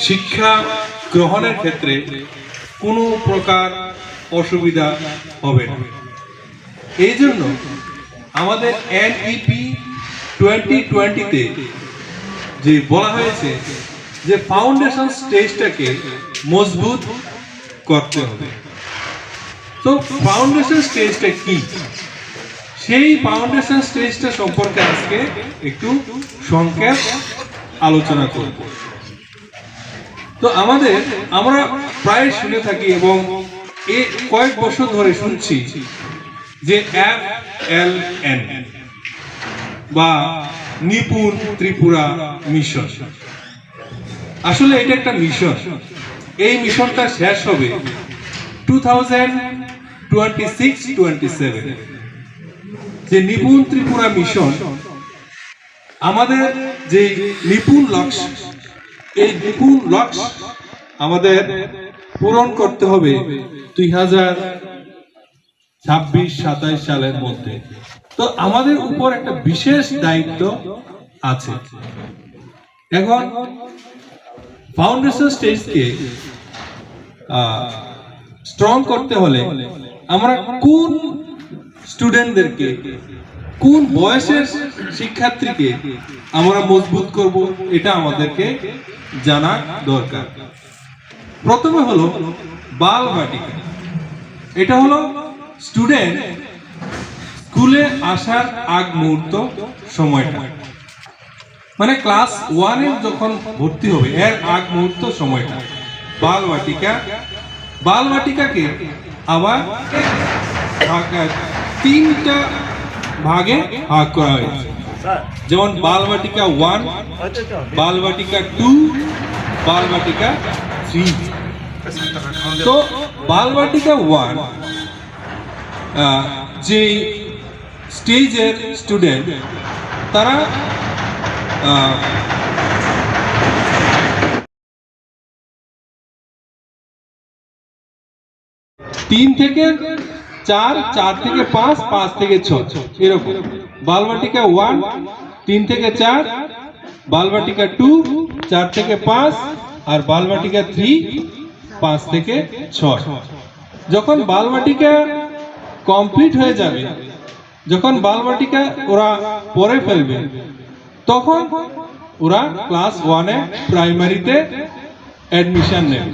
শিক্ষা গ্রহণের ক্ষেত্রে কোনো প্রকার অসুবিধা হবে না। এই জন্য আমাদের NEP 2020-তে যে বলা হয়েছে যে ফাউন্ডেশন স্টেজটাকে মজবুত করতে হবে। তো ফাউন্ডেশন স্টেজটা কি, সেই ফাউন্ডেশন স্টেজটা সম্পর্কে আজকে একটু সংক্ষেপ আলোচনা করব। তো আমরা প্রায় শুনে থাকি এবং কয়েক বছর ধরে শুনছি যে FLN বা নিপুণ ত্রিপুরা মিশন। আসলে এটা একটা মিশন। এই মিশনটা শেষ হবে 2026-27। যে নিপুণ ত্রিপুরা মিশন, আমাদের যে নিপুণ লক্ষ্য, এই নিপুণ লক্ষ্য আমাদের পূরণ করতে হবে 2026-27 সালের মধ্যে। তো আমাদের উপর একটা বিশেষ দায়িত্ব আছে। এখন ফাউন্ডেশন স্টেজকে স্ট্রং করতে হলে আমরা কোন স্টুডেন্টদেরকে, কোন বয়সের শিক্ষার্থীকে আমরা মজবুত করব, এটা আমাদেরকে জানা দরকার। প্রথমে হলো বাল বাটিকা। এটা হলো স্টুডেন্ট স্কুলে আসার আগ মুহূর্ত সময়টা, মানে ক্লাস 1-এ যখন ভর্তি হবে এর আগ মুহূর্ত সময়টা বাল বাটিকা। বাল বাটিকাকে আবার 3টা ভাগে ভাগ করা হয়েছে, যেমন বাল বাটিকা 1, বাল বাটিকা 2, বাল বাটিকা 3। তো বাল বাটিকা 1 যে স্টেজের স্টুডেন্ট, তারা তিন থেকে 4, 4 থেকে 5, 5 থেকে 6 এরকম। বালবাটিকা 1 3 থেকে 4, বালবাটিকা 2 4 থেকে 5, আর বালবাটিকা 3 5 থেকে 6। যখন বালবাটিকা কমপ্লিট হয়ে যাবে, যখন বালবাটিকা ওরা পড়ে ফেলবে, তখন ওরা ক্লাস 1-এ প্রাইমারিতে অ্যাডমিশন নেবে।